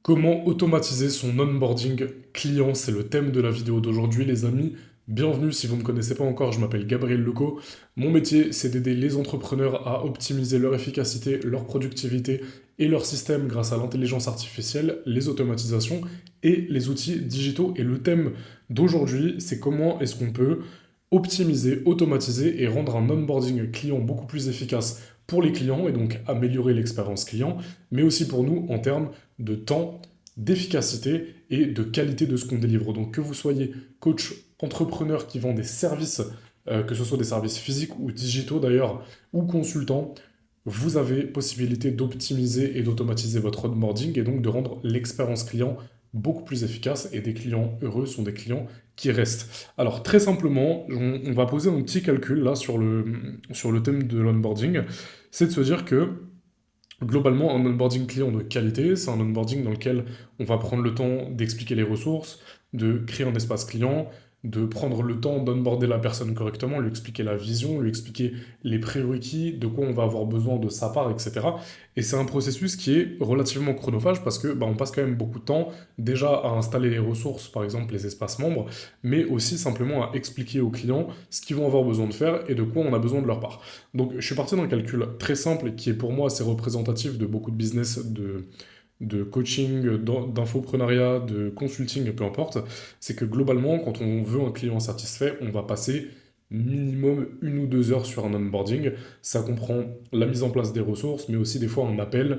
Comment automatiser son onboarding client? C'est le thème de la vidéo d'aujourd'hui, les amis. Bienvenue si vous ne me connaissez pas encore, je m'appelle Gabriel Leco. Mon métier, c'est d'aider les entrepreneurs à optimiser leur efficacité, leur productivité et leur système grâce à l'intelligence artificielle, les automatisations et les outils digitaux. Et le thème d'aujourd'hui, c'est comment est-ce qu'on peut optimiser, automatiser et rendre un onboarding client beaucoup plus efficace pour les clients et donc améliorer l'expérience client, mais aussi pour nous en termes de temps, d'efficacité et de qualité de ce qu'on délivre. Donc que vous soyez coach, entrepreneur qui vend des services, que ce soit des services physiques ou digitaux d'ailleurs, ou consultant, vous avez possibilité d'optimiser et d'automatiser votre onboarding et donc de rendre l'expérience client beaucoup plus efficace et des clients heureux sont des clients qui restent. Alors très simplement, on va poser un petit calcul là sur le thème de l'onboarding, c'est de se dire que globalement, un onboarding client de qualité, c'est un onboarding dans lequel on va prendre le temps d'expliquer les ressources, de créer un espace client, de prendre le temps d'onboarder la personne correctement, lui expliquer la vision, lui expliquer les prérequis, de quoi on va avoir besoin de sa part, etc. Et c'est un processus qui est relativement chronophage parce que on passe quand même beaucoup de temps déjà à installer les ressources, par exemple les espaces membres, mais aussi simplement à expliquer aux clients ce qu'ils vont avoir besoin de faire et de quoi on a besoin de leur part. Donc je suis parti d'un calcul très simple qui est pour moi assez représentatif de beaucoup de business, de coaching, d'infoprenariat, de consulting, peu importe. C'est que globalement, quand on veut un client satisfait, on va passer minimum 1 ou 2 heures sur un onboarding. Ça comprend la mise en place des ressources, mais aussi des fois un appel,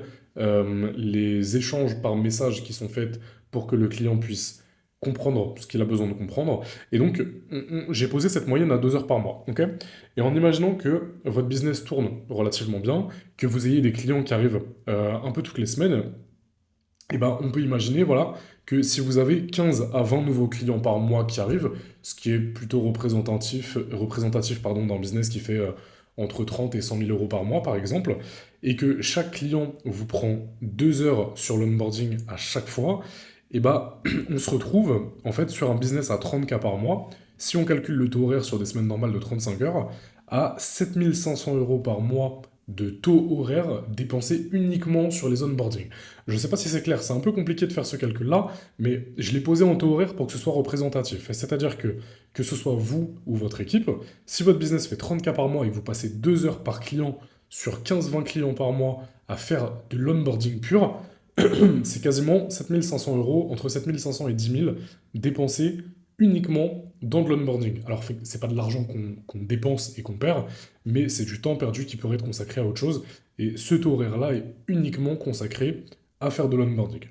les échanges par message qui sont faits pour que le client puisse comprendre ce qu'il a besoin de comprendre. Et donc, j'ai posé cette moyenne à 2 heures par mois. Ok. Et en imaginant que votre business tourne relativement bien, que vous ayez des clients qui arrivent un peu toutes les semaines, et ben, on peut imaginer voilà, que si vous avez 15 à 20 nouveaux clients par mois qui arrivent, ce qui est plutôt représentatif pardon, d'un business qui fait entre 30 et 100 000 euros par mois, par exemple, et que chaque client vous prend 2 heures sur l'onboarding à chaque fois, et ben, on se retrouve en fait sur un business à 30K par mois, si on calcule le taux horaire sur des semaines normales de 35 heures, à 7 500 euros par mois de taux horaire dépensés uniquement sur les onboarding. Je ne sais pas si c'est clair, c'est un peu compliqué de faire ce calcul-là, mais je l'ai posé en taux horaire pour que ce soit représentatif. C'est-à-dire que ce soit vous ou votre équipe, si votre business fait 30K par mois et que vous passez 2 heures par client sur 15-20 clients par mois à faire de l'onboarding pur, c'est quasiment 7 500 euros, entre 7 500 et 10 000 dépensés uniquement dans de l'onboarding. Alors, c'est pas de l'argent qu'on dépense et qu'on perd, mais c'est du temps perdu qui pourrait être consacré à autre chose. Et ce taux horaire-là est uniquement consacré à faire de l'onboarding.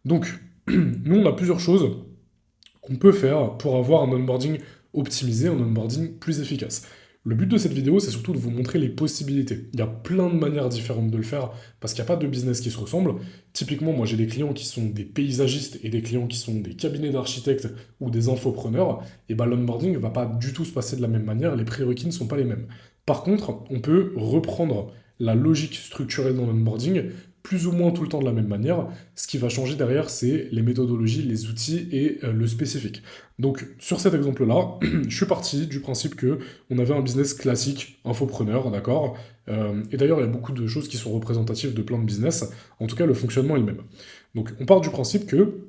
Donc, nous, on a plusieurs choses qu'on peut faire pour avoir un onboarding optimisé, un onboarding plus efficace. Le but de cette vidéo, c'est surtout de vous montrer les possibilités. Il y a plein de manières différentes de le faire parce qu'il n'y a pas de business qui se ressemble. Typiquement, moi j'ai des clients qui sont des paysagistes et des clients qui sont des cabinets d'architectes ou des infopreneurs. Et ben l'onboarding ne va pas du tout se passer de la même manière, les prérequis ne sont pas les mêmes. Par contre, on peut reprendre la logique structurelle dans l'onboarding plus ou moins tout le temps de la même manière. Ce qui va changer derrière, c'est les méthodologies, les outils et le spécifique. Donc, sur cet exemple-là, je suis parti du principe que on avait un business classique, infopreneur, d'accord. Et d'ailleurs, il y a beaucoup de choses qui sont représentatives de plein de business. En tout cas, le fonctionnement est le même. Donc, on part du principe que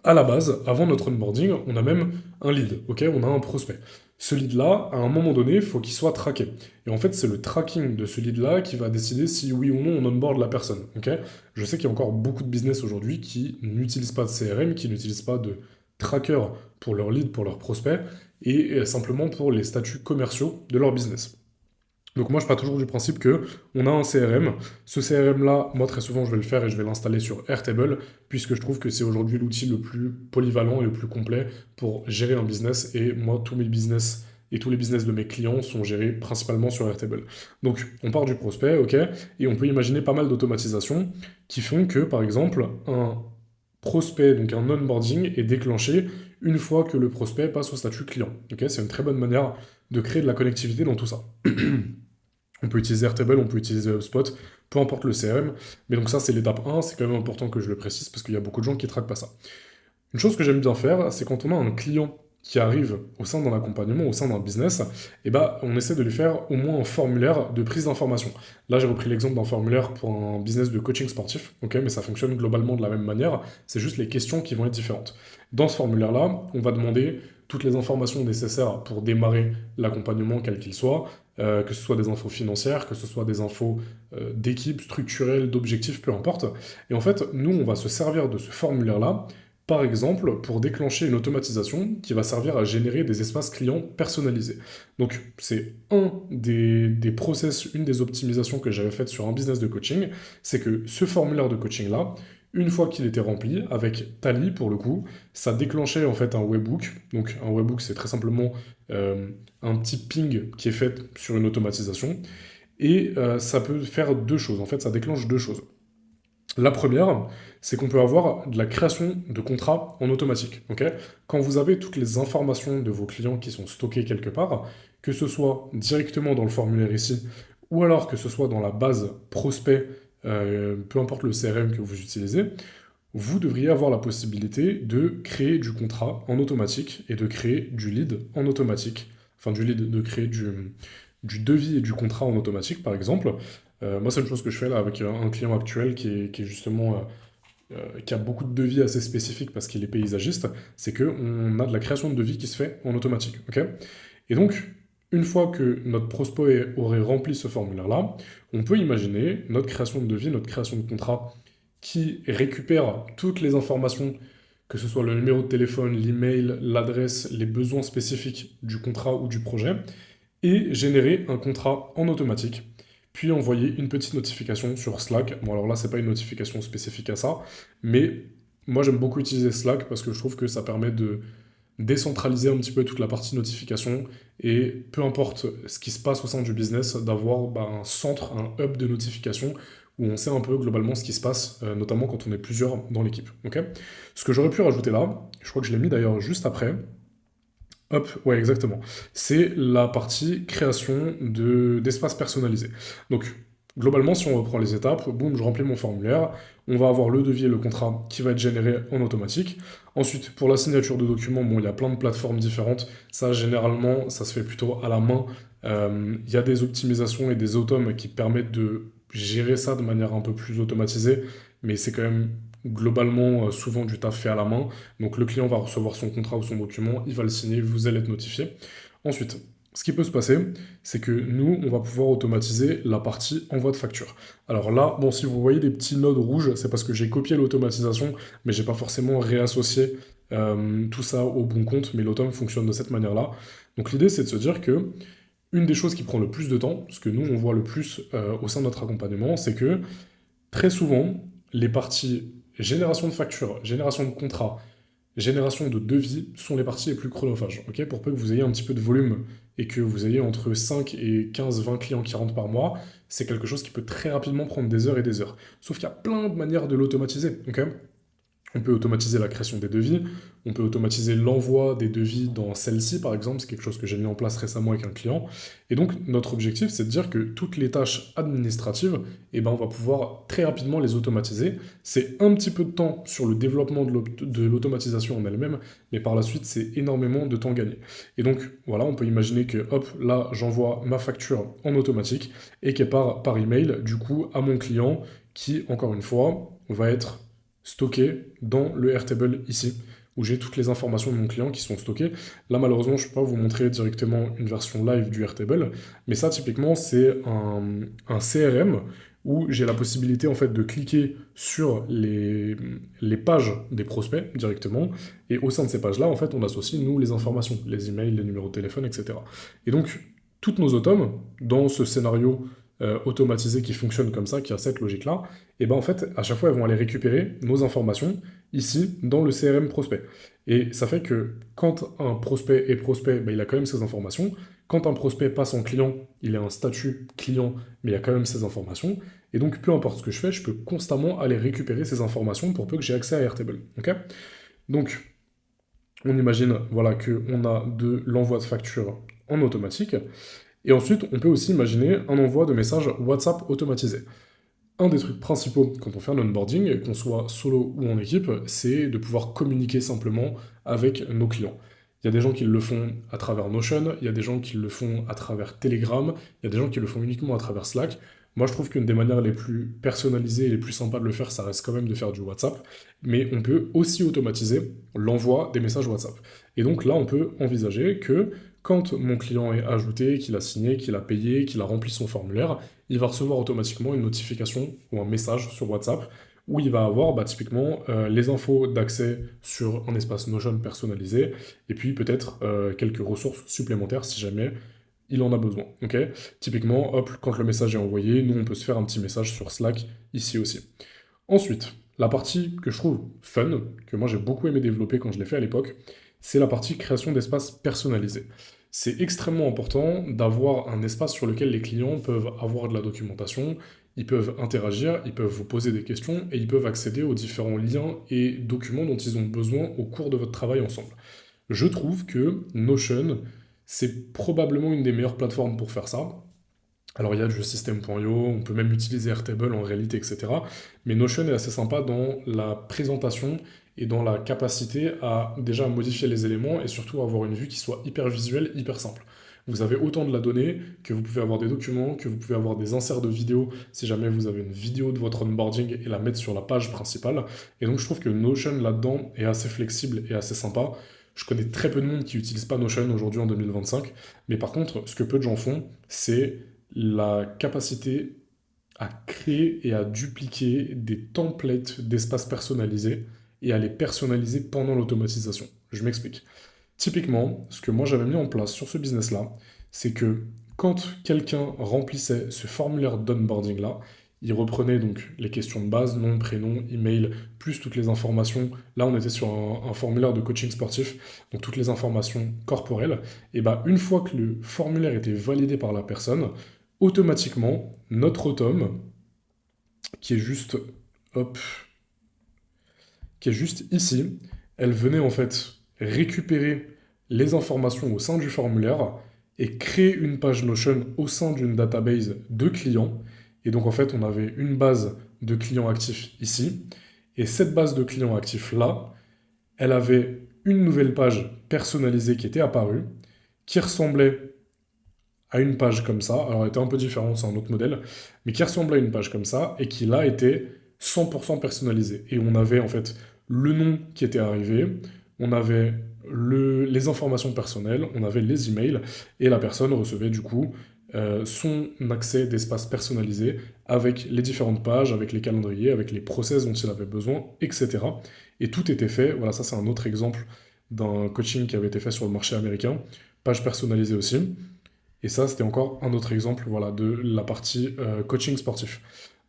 à la base, avant notre onboarding, on a même un lead, ok? On a un prospect. Ce lead-là, à un moment donné, il faut qu'il soit traqué. Et en fait, c'est le tracking de ce lead-là qui va décider si oui ou non on onboard la personne, ok? Je sais qu'il y a encore beaucoup de business aujourd'hui qui n'utilisent pas de CRM, qui n'utilisent pas de tracker pour leur lead, pour leurs prospects, et simplement pour les statuts commerciaux de leur business. Donc moi, je pars toujours du principe que on a un CRM. Ce CRM-là, moi, très souvent, je vais le faire et je vais l'installer sur Airtable, puisque je trouve que c'est aujourd'hui l'outil le plus polyvalent et le plus complet pour gérer un business. Et moi, tous mes business et tous les business de mes clients sont gérés principalement sur Airtable. Donc, on part du prospect, ok, et on peut imaginer pas mal d'automatisations qui font que, par exemple, un prospect, donc un onboarding, est déclenché une fois que le prospect passe au statut client. Ok, c'est une très bonne manière de créer de la connectivité dans tout ça. On peut utiliser Airtable, on peut utiliser HubSpot, peu importe le CRM. Mais donc ça, c'est l'étape 1, c'est quand même important que je le précise parce qu'il y a beaucoup de gens qui ne traquent pas ça. Une chose que j'aime bien faire, c'est quand on a un client qui arrive au sein d'un accompagnement, au sein d'un business, et bah, on essaie de lui faire au moins un formulaire de prise d'information. Là, j'ai repris l'exemple d'un formulaire pour un business de coaching sportif, ok, mais ça fonctionne globalement de la même manière, c'est juste les questions qui vont être différentes. Dans ce formulaire-là, on va demander toutes les informations nécessaires pour démarrer l'accompagnement, quel qu'il soit, que ce soit des infos financières, que ce soit des infos d'équipe, structurelles, d'objectifs, peu importe. Et en fait, nous, on va se servir de ce formulaire-là, par exemple, pour déclencher une automatisation qui va servir à générer des espaces clients personnalisés. Donc, c'est un des process, une des optimisations que j'avais faites sur un business de coaching, c'est que ce formulaire de coaching-là, une fois qu'il était rempli, avec Tally pour le coup, ça déclenchait en fait un webhook. Donc un webhook, c'est très simplement un petit ping qui est fait sur une automatisation. Et ça peut faire deux choses. En fait, ça déclenche deux choses. La première, c'est qu'on peut avoir de la création de contrats en automatique. Ok, quand vous avez toutes les informations de vos clients qui sont stockées quelque part, que ce soit directement dans le formulaire ici, ou alors que ce soit dans la base prospect, peu importe le CRM que vous utilisez, vous devriez avoir la possibilité de créer du contrat en automatique et de créer du lead en automatique. Enfin, du lead, de créer du devis et du contrat en automatique, par exemple. Moi, c'est une chose que je fais là avec un client actuel qui est justement qui a beaucoup de devis assez spécifiques parce qu'il est paysagiste, c'est qu'on a de la création de devis qui se fait en automatique. Ok, et donc, une fois que notre prospect aurait rempli ce formulaire-là, on peut imaginer notre création de devis, notre création de contrat qui récupère toutes les informations, que ce soit le numéro de téléphone, l'email, l'adresse, les besoins spécifiques du contrat ou du projet, et générer un contrat en automatique, puis envoyer une petite notification sur Slack. Bon, alors là, c'est pas une notification spécifique à ça, mais moi, j'aime beaucoup utiliser Slack parce que je trouve que ça permet de décentraliser un petit peu toute la partie notification et peu importe ce qui se passe au sein du business, d'avoir bah, un centre, un hub de notification où on sait un peu globalement ce qui se passe, notamment quand on est plusieurs dans l'équipe. Ok, ce que j'aurais pu rajouter là, je crois que je l'ai mis d'ailleurs juste après, hop, ouais, exactement. C'est la partie création d'espaces personnalisés. Donc, globalement, si on reprend les étapes, boum, je remplis mon formulaire, on va avoir le devis et le contrat qui va être généré en automatique. Ensuite, pour la signature de documents, bon, il y a plein de plateformes différentes. Ça, généralement, ça se fait plutôt à la main. Il y a des optimisations et des automes qui permettent de gérer ça de manière un peu plus automatisée, mais c'est quand même globalement souvent du taf fait à la main. Donc le client va recevoir son contrat ou son document, il va le signer, vous allez être notifié. Ensuite, ce qui peut se passer, c'est que nous, on va pouvoir automatiser la partie envoi de facture. Alors là, bon, si vous voyez des petits nodes rouges, c'est parce que j'ai copié l'automatisation, mais j'ai pas forcément réassocié tout ça au bon compte, mais l'autome fonctionne de cette manière-là. Donc l'idée, c'est de se dire que une des choses qui prend le plus de temps, ce que nous, on voit le plus au sein de notre accompagnement, c'est que très souvent, les parties génération de factures, génération de contrats, génération de devis sont les parties les plus chronophages. Ok, pour peu que vous ayez un petit peu de volume et que vous ayez entre 5 et 15-20 clients qui rentrent par mois, c'est quelque chose qui peut très rapidement prendre des heures et des heures. Sauf qu'il y a plein de manières de l'automatiser. Ok, on peut automatiser la création des devis, on peut automatiser l'envoi des devis dans celle-ci, par exemple, c'est quelque chose que j'ai mis en place récemment avec un client. Et donc, notre objectif, c'est de dire que toutes les tâches administratives, eh ben, on va pouvoir très rapidement les automatiser. C'est un petit peu de temps sur le développement de l'automatisation en elle-même, mais par la suite, c'est énormément de temps gagné. Et donc, voilà, on peut imaginer que, hop, là, j'envoie ma facture en automatique et qu'elle part par email, du coup, à mon client qui, encore une fois, va être stocké dans le Airtable ici, où j'ai toutes les informations de mon client qui sont stockées. Là, malheureusement, je ne peux pas vous montrer directement une version live du Airtable, mais ça, typiquement, c'est un CRM où j'ai la possibilité en fait de cliquer sur les pages des prospects directement, et au sein de ces pages-là, en fait, on associe, nous, les informations, les emails, les numéros de téléphone, etc. Et donc, toutes nos automes, dans ce scénario automatisé qui fonctionne comme ça, qui a cette logique-là, et ben en fait, à chaque fois, elles vont aller récupérer nos informations ici dans le CRM prospect. Et ça fait que quand un prospect est prospect, ben, il a quand même ses informations. Quand un prospect passe en client, il a un statut client, mais il a quand même ses informations. Et donc, peu importe ce que je fais, je peux constamment aller récupérer ces informations pour peu que j'ai accès à Airtable. Ok, donc, on imagine voilà, qu'on a de l'envoi de facture en automatique. Et ensuite, on peut aussi imaginer un envoi de messages WhatsApp automatisé. Un des trucs principaux quand on fait un onboarding, qu'on soit solo ou en équipe, c'est de pouvoir communiquer simplement avec nos clients. Il Il y a des gens qui le font à travers Notion, il y a des gens qui le font à travers Telegram, il y a des gens qui le font uniquement à travers Slack. Moi, je trouve qu'une des manières les plus personnalisées et les plus sympas de le faire, ça reste quand même de faire du WhatsApp. Mais on peut aussi automatiser l'envoi des messages WhatsApp. Et donc là, on peut envisager que quand mon client est ajouté, qu'il a signé, qu'il a payé, qu'il a rempli son formulaire, il va recevoir automatiquement une notification ou un message sur WhatsApp où il va avoir typiquement les infos d'accès sur un espace Notion personnalisé et puis peut-être quelques ressources supplémentaires si jamais il en a besoin. Ok. Typiquement, hop, quand le message est envoyé, nous on peut se faire un petit message sur Slack ici aussi. Ensuite, la partie que je trouve fun, que moi j'ai beaucoup aimé développer quand je l'ai fait à l'époque, c'est la partie création d'espaces personnalisés. C'est extrêmement important d'avoir un espace sur lequel les clients peuvent avoir de la documentation, ils peuvent interagir, ils peuvent vous poser des questions et ils peuvent accéder aux différents liens et documents dont ils ont besoin au cours de votre travail ensemble. Je trouve que Notion, c'est probablement une des meilleures plateformes pour faire ça. Alors il y a du system.io, on peut même utiliser Airtable en réalité, etc. Mais Notion est assez sympa dans la présentation et dans la capacité à déjà modifier les éléments et surtout avoir une vue qui soit hyper visuelle, hyper simple. Vous avez autant de la donnée que vous pouvez avoir des documents, que vous pouvez avoir des inserts de vidéos si jamais vous avez une vidéo de votre onboarding et la mettre sur la page principale. Et donc je trouve que Notion là-dedans est assez flexible et assez sympa. Je connais très peu de monde qui n'utilise pas Notion aujourd'hui en 2025, mais par contre, ce que peu de gens font, c'est la capacité à créer et à dupliquer des templates d'espaces personnalisés et à les personnaliser pendant l'automatisation. Je m'explique. Typiquement, ce que moi j'avais mis en place sur ce business-là, c'est que quand quelqu'un remplissait ce formulaire d'onboarding-là, il reprenait donc les questions de base, nom, prénom, email, plus toutes les informations. Là, on était sur un formulaire de coaching sportif, donc toutes les informations corporelles. Et bah, une fois que le formulaire était validé par la personne, automatiquement, notre autom, qui est juste, hop, qui est juste ici, elle venait en fait récupérer les informations au sein du formulaire et créer une page Notion au sein d'une database de clients. Et donc en fait, on avait une base de clients actifs ici. Et cette base de clients actifs là, elle avait une nouvelle page personnalisée qui était apparue, qui ressemblait à une page comme ça. Alors elle était un peu différente, c'est un autre modèle, mais qui ressemblait à une page comme ça et qui là était 100% personnalisée. Et on avait en fait le nom qui était arrivé, on avait les informations personnelles, on avait les emails et la personne recevait du coup son accès d'espace personnalisé avec les différentes pages, avec les calendriers, avec les process dont il avait besoin, etc. Et tout était fait. Voilà, ça c'est un autre exemple d'un coaching qui avait été fait sur le marché américain, page personnalisée aussi. Et ça, c'était encore un autre exemple voilà, de la partie coaching sportif.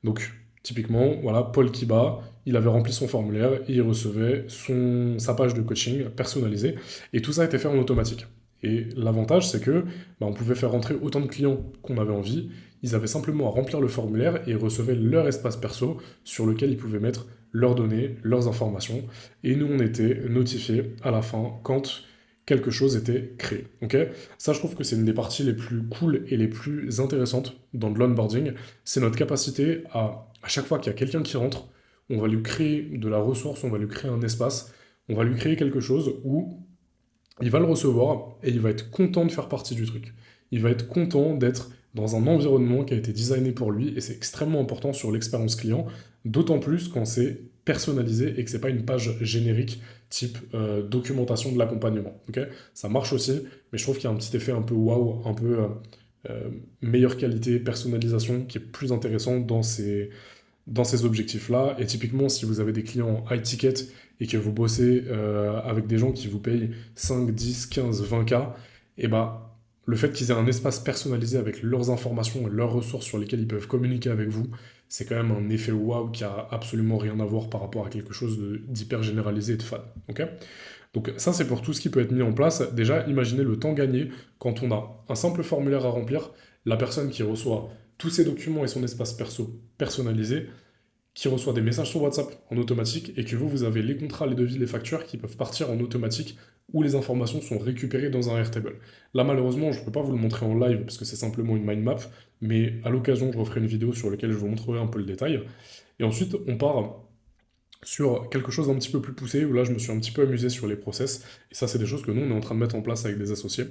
Donc, typiquement, voilà, Paul Kiba, il avait rempli son formulaire et il recevait sa page de coaching personnalisée. Et tout ça était fait en automatique. Et l'avantage, c'est que on pouvait faire rentrer autant de clients qu'on avait envie. Ils avaient simplement à remplir le formulaire et ils recevaient leur espace perso sur lequel ils pouvaient mettre leurs données, leurs informations. Et nous, on était notifiés à la fin quand quelque chose était créé. Ok. Ça, je trouve que c'est une des parties les plus cool et les plus intéressantes dans de l'onboarding. C'est notre capacité à chaque fois qu'il y a quelqu'un qui rentre, on va lui créer de la ressource, on va lui créer un espace, on va lui créer quelque chose où il va le recevoir et il va être content de faire partie du truc. Il va être content d'être dans un environnement qui a été designé pour lui et c'est extrêmement important sur l'expérience client, d'autant plus quand c'est personnalisé et que c'est pas une page générique type documentation de l'accompagnement. Ok. Ça marche aussi, mais je trouve qu'il y a un petit effet un peu waouh, un peu meilleure qualité, personnalisation qui est plus intéressant dans ces objectifs-là. Et typiquement, si vous avez des clients high ticket et que vous bossez avec des gens qui vous payent 5, 10, 15, 20K, et bah, le fait qu'ils aient un espace personnalisé avec leurs informations et leurs ressources sur lesquelles ils peuvent communiquer avec vous, c'est quand même un effet waouh qui a absolument rien à voir par rapport à quelque chose d'hyper généralisé et de fan. Ok. Donc ça, c'est pour tout ce qui peut être mis en place. Déjà, imaginez le temps gagné quand on a un simple formulaire à remplir, la personne qui reçoit tous ses documents et son espace perso personnalisé, qui reçoit des messages sur WhatsApp en automatique, et que vous avez les contrats, les devis, les factures qui peuvent partir en automatique, où les informations sont récupérées dans un Airtable. Là, malheureusement, je ne peux pas vous le montrer en live, parce que c'est simplement une mind map, mais à l'occasion, je referai une vidéo sur laquelle je vous montrerai un peu le détail. Et ensuite, on part sur quelque chose d'un petit peu plus poussé, où là je me suis un petit peu amusé sur les process, et ça c'est des choses que nous on est en train de mettre en place avec des associés.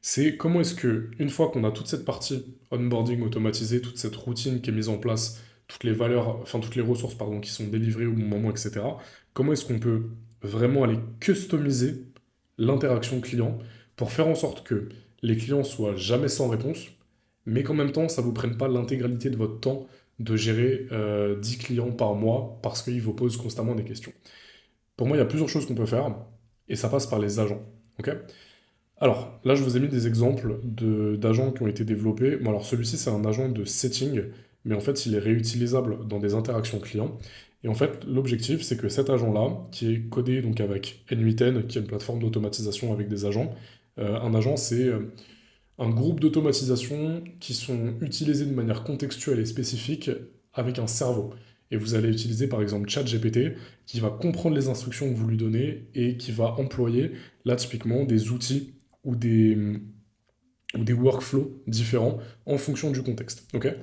C'est comment est-ce que, une fois qu'on a toute cette partie onboarding automatisée, toute cette routine qui est mise en place, toutes les valeurs, enfin toutes les ressources pardon, qui sont délivrées au bon moment, etc., comment est-ce qu'on peut vraiment aller customiser l'interaction client pour faire en sorte que les clients soient jamais sans réponse, mais qu'en même temps ça ne vous prenne pas l'intégralité de votre temps de gérer 10 clients par mois parce qu'ils vous posent constamment des questions. Pour moi, il y a plusieurs choses qu'on peut faire, et ça passe par les agents. Ok. Alors, là, je vous ai mis des exemples d'agents qui ont été développés. Bon, alors celui-ci, c'est un agent de setting, mais en fait, il est réutilisable dans des interactions clients. Et en fait, l'objectif, c'est que cet agent-là, qui est codé donc avec N8N, qui est une plateforme d'automatisation avec des agents, un agent, c'est un groupe d'automatisation qui sont utilisés de manière contextuelle et spécifique avec un cerveau. Et vous allez utiliser par exemple ChatGPT qui va comprendre les instructions que vous lui donnez et qui va employer là typiquement des outils ou des workflows différents en fonction du contexte. Ok.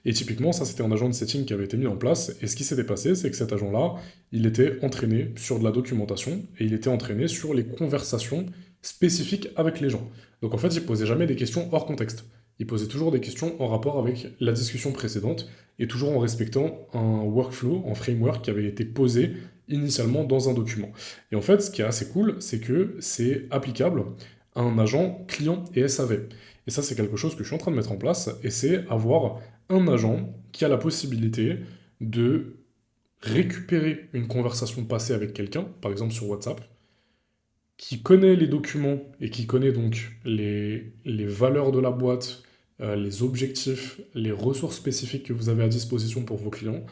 Et typiquement, ça c'était un agent de setting qui avait été mis en place. Et ce qui s'était passé, c'est que cet agent-là, il était entraîné sur de la documentation et il était entraîné sur les conversations spécifiques avec les gens. Donc en fait, il posait jamais des questions hors contexte. Il posait toujours des questions en rapport avec la discussion précédente et toujours en respectant un workflow, un framework qui avait été posé initialement dans un document. Et en fait, ce qui est assez cool, c'est que c'est applicable à un agent client et SAV. Et ça, c'est quelque chose que je suis en train de mettre en place, et c'est avoir un agent qui a la possibilité de récupérer une conversation passée avec quelqu'un, par exemple sur WhatsApp, qui connaît les documents et qui connaît donc les valeurs de la boîte, les objectifs, les ressources spécifiques que vous avez à disposition pour vos clients.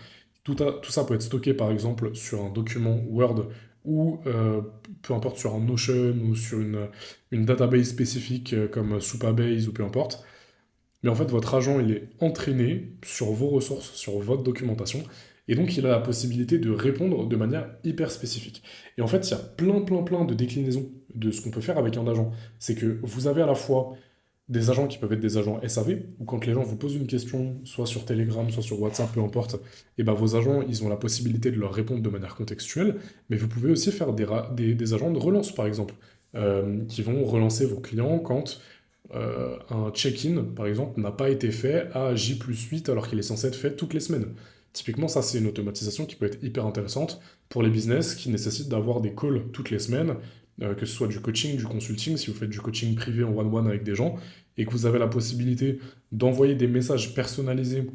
Tout ça peut être stocké par exemple sur un document Word ou peu importe sur un Notion ou sur une database spécifique comme Supabase ou peu importe. Mais en fait, votre agent, il est entraîné sur vos ressources, sur votre documentation, et donc il a la possibilité de répondre de manière hyper spécifique. Et en fait, il y a plein de déclinaisons de ce qu'on peut faire avec un agent. C'est que vous avez à la fois des agents qui peuvent être des agents SAV, où quand les gens vous posent une question, soit sur Telegram, soit sur WhatsApp, peu importe, et ben vos agents, ils ont la possibilité de leur répondre de manière contextuelle, mais vous pouvez aussi faire des agents de relance, par exemple, qui vont relancer vos clients quand un check-in, par exemple, n'a pas été fait à J+8 alors qu'il est censé être fait toutes les semaines. Typiquement, ça, c'est une automatisation qui peut être hyper intéressante pour les business qui nécessitent d'avoir des calls toutes les semaines, que ce soit du coaching, du consulting, si vous faites du coaching privé en one-one avec des gens, et que vous avez la possibilité d'envoyer des messages personnalisés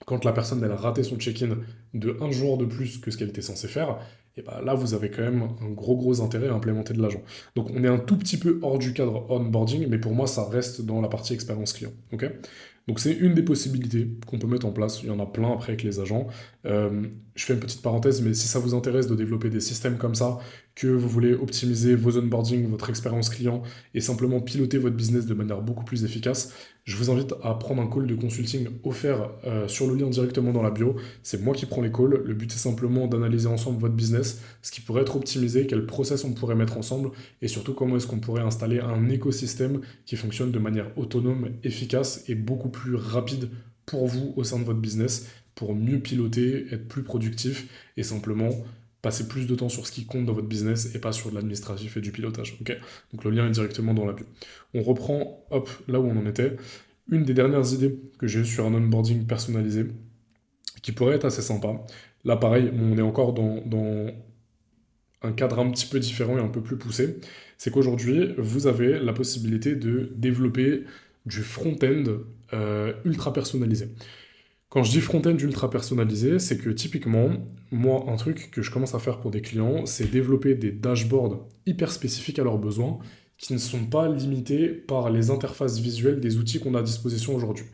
quand la personne elle a raté son check-in de un jour de plus que ce qu'elle était censée faire, et bah là vous avez quand même un gros intérêt à implémenter de l'agent. Donc on est un tout petit peu hors du cadre onboarding, mais pour moi ça reste dans la partie expérience client. Ok. Donc c'est une des possibilités qu'on peut mettre en place. Il y en a plein après avec les agents. Je fais une petite parenthèse, mais si ça vous intéresse de développer des systèmes comme ça, que vous voulez optimiser vos onboarding, votre expérience client et simplement piloter votre business de manière beaucoup plus efficace, je vous invite à prendre un call de consulting offert sur le lien directement dans la bio. C'est moi qui prends les calls. Le but est simplement d'analyser ensemble votre business, ce qui pourrait être optimisé, quel process on pourrait mettre ensemble et surtout comment est-ce qu'on pourrait installer un écosystème qui fonctionne de manière autonome, efficace et beaucoup plus rapide pour vous au sein de votre business pour mieux piloter, être plus productif et simplement passer plus de temps sur ce qui compte dans votre business et pas sur de l'administratif et du pilotage. Ok. Donc le lien est directement dans la bio. On reprend, hop, là où on en était. Une des dernières idées que j'ai eues sur un onboarding personnalisé, qui pourrait être assez sympa. Là, pareil, on est encore dans un cadre un petit peu différent et un peu plus poussé. C'est qu'aujourd'hui, vous avez la possibilité de développer du front-end ultra personnalisé. Quand je dis front-end ultra personnalisé, c'est que typiquement, moi, un truc que je commence à faire pour des clients, c'est développer des dashboards hyper spécifiques à leurs besoins, qui ne sont pas limités par les interfaces visuelles des outils qu'on a à disposition aujourd'hui.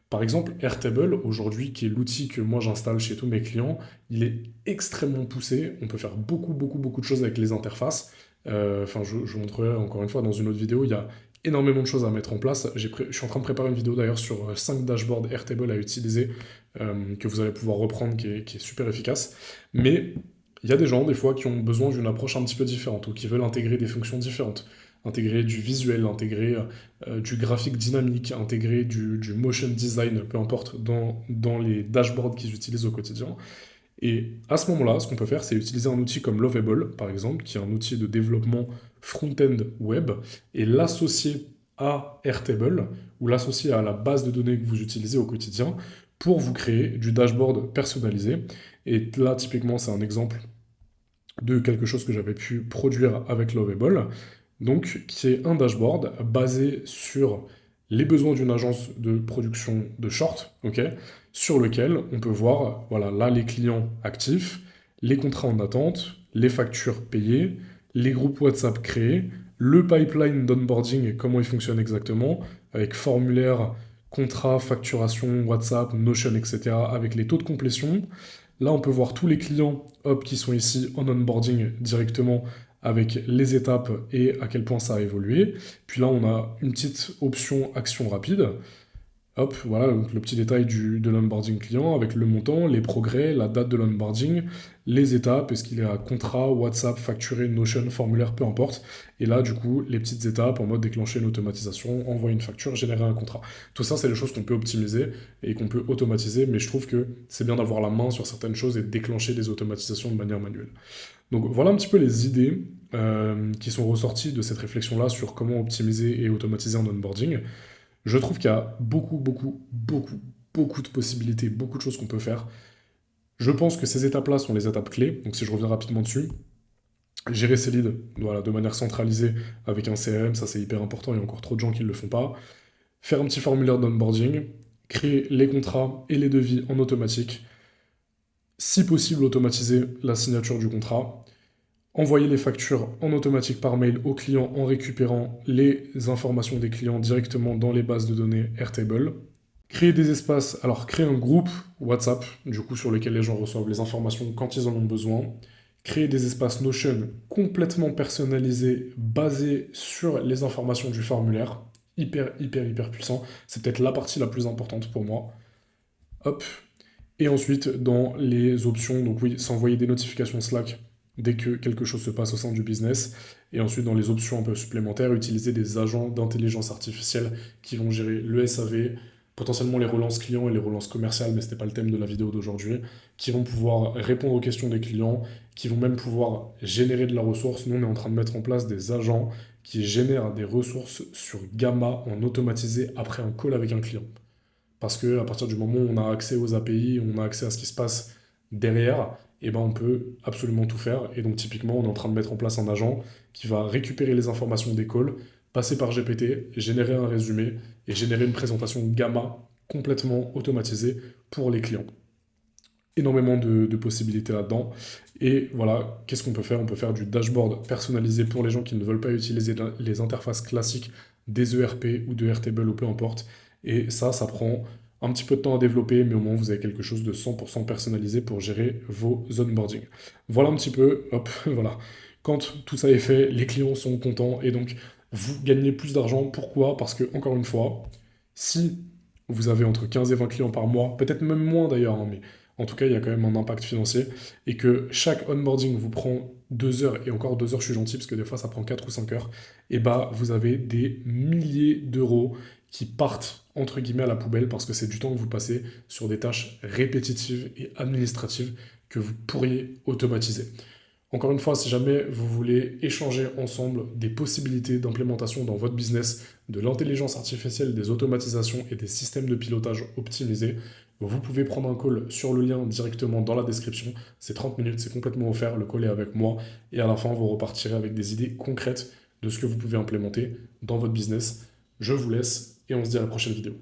Par exemple, Airtable, aujourd'hui, qui est l'outil que moi j'installe chez tous mes clients, il est extrêmement poussé. On peut faire beaucoup de choses avec les interfaces. Enfin, je vous montrerai encore une fois dans une autre vidéo, il y a énormément de choses à mettre en place. Je suis en train de préparer une vidéo d'ailleurs sur 5 dashboards Airtable à utiliser, que vous allez pouvoir reprendre, qui est super efficace. Mais il y a des gens, des fois, qui ont besoin d'une approche un petit peu différente ou qui veulent intégrer des fonctions différentes. Intégrer du visuel, intégrer du graphique dynamique, intégrer du motion design, peu importe, dans les dashboards qu'ils utilisent au quotidien. Et à ce moment-là, ce qu'on peut faire, c'est utiliser un outil comme Lovable, par exemple, qui est un outil de développement front-end web, et l'associer à Airtable, ou l'associer à la base de données que vous utilisez au quotidien, pour vous créer du dashboard personnalisé. Et là, typiquement, c'est un exemple de quelque chose que j'avais pu produire avec Lovable, donc qui est un dashboard basé sur les besoins d'une agence de production de shorts, ok, sur lequel on peut voir, voilà, là les clients actifs, les contrats en attente, les factures payées, les groupes WhatsApp créés, le pipeline d'onboarding et comment il fonctionne exactement, avec formulaire, contrat, facturation, WhatsApp, Notion, etc., avec les taux de complétion. Là, on peut voir tous les clients hop, qui sont ici en onboarding directement avec les étapes et à quel point ça a évolué. Puis là, on a une petite option action rapide. Hop, voilà, donc le petit détail de l'onboarding client avec le montant, les progrès, la date de l'onboarding, les étapes, est-ce qu'il est à contrat, WhatsApp, facturé, Notion, formulaire, peu importe. Et là, du coup, les petites étapes en mode déclencher une automatisation, envoyer une facture, générer un contrat. Tout ça, c'est les choses qu'on peut optimiser et qu'on peut automatiser, mais je trouve que c'est bien d'avoir la main sur certaines choses et de déclencher des automatisations de manière manuelle. Donc voilà un petit peu les idées qui sont ressorties de cette réflexion-là sur comment optimiser et automatiser un onboarding. Je trouve qu'il y a beaucoup de possibilités, beaucoup de choses qu'on peut faire. Je pense que ces étapes-là sont les étapes clés. Donc si je reviens rapidement dessus, gérer ses leads, voilà, de manière centralisée avec un CRM, ça c'est hyper important, il y a encore trop de gens qui ne le font pas. Faire un petit formulaire d'onboarding, créer les contrats et les devis en automatique, si possible automatiser la signature du contrat, envoyer les factures en automatique par mail aux clients en récupérant les informations des clients directement dans les bases de données Airtable. Créer des espaces, alors créer un groupe WhatsApp, du coup sur lequel les gens reçoivent les informations quand ils en ont besoin. Créer des espaces Notion complètement personnalisés, basés sur les informations du formulaire. Hyper puissant. C'est peut-être la partie la plus importante pour moi. Hop. Et ensuite, dans les options, donc oui, s'envoyer des notifications Slack dès que quelque chose se passe au sein du business. Et ensuite, dans les options un peu supplémentaires, utiliser des agents d'intelligence artificielle qui vont gérer le SAV, potentiellement les relances clients et les relances commerciales, mais ce n'était pas le thème de la vidéo d'aujourd'hui, qui vont pouvoir répondre aux questions des clients, qui vont même pouvoir générer de la ressource. Nous, on est en train de mettre en place des agents qui génèrent des ressources sur Gamma en automatisé après un call avec un client. Parce que à partir du moment où on a accès aux API, on a accès à ce qui se passe derrière, et ben on peut absolument tout faire. Et donc typiquement, on est en train de mettre en place un agent qui va récupérer les informations des calls, passer par GPT, générer un résumé et générer une présentation Gamma complètement automatisée pour les clients. Énormément de possibilités là-dedans. Et voilà, qu'est-ce qu'on peut faire? On peut faire du dashboard personnalisé pour les gens qui ne veulent pas utiliser les interfaces classiques des ERP ou de Airtable ou peu importe. Et ça prend un petit peu de temps à développer, mais au moins vous avez quelque chose de 100% personnalisé pour gérer vos onboarding. Voilà un petit peu, hop, voilà. Quand tout ça est fait, les clients sont contents et donc vous gagnez plus d'argent. Pourquoi? Parce que, encore une fois, si vous avez entre 15 et 20 clients par mois, peut-être même moins d'ailleurs, hein, mais en tout cas, il y a quand même un impact financier, et que chaque onboarding vous prend 2 heures, et encore 2 heures, je suis gentil, parce que des fois, ça prend 4 ou 5 heures, et bah, vous avez des milliers d'euros qui partent, entre guillemets, à la poubelle, parce que c'est du temps que vous passez sur des tâches répétitives et administratives que vous pourriez automatiser. Encore une fois, si jamais vous voulez échanger ensemble des possibilités d'implémentation dans votre business de l'intelligence artificielle, des automatisations et des systèmes de pilotage optimisés, vous pouvez prendre un call sur le lien directement dans la description. C'est 30 minutes, c'est complètement offert, le call est avec moi et à la fin, vous repartirez avec des idées concrètes de ce que vous pouvez implémenter dans votre business. Je vous laisse et on se dit à la prochaine vidéo.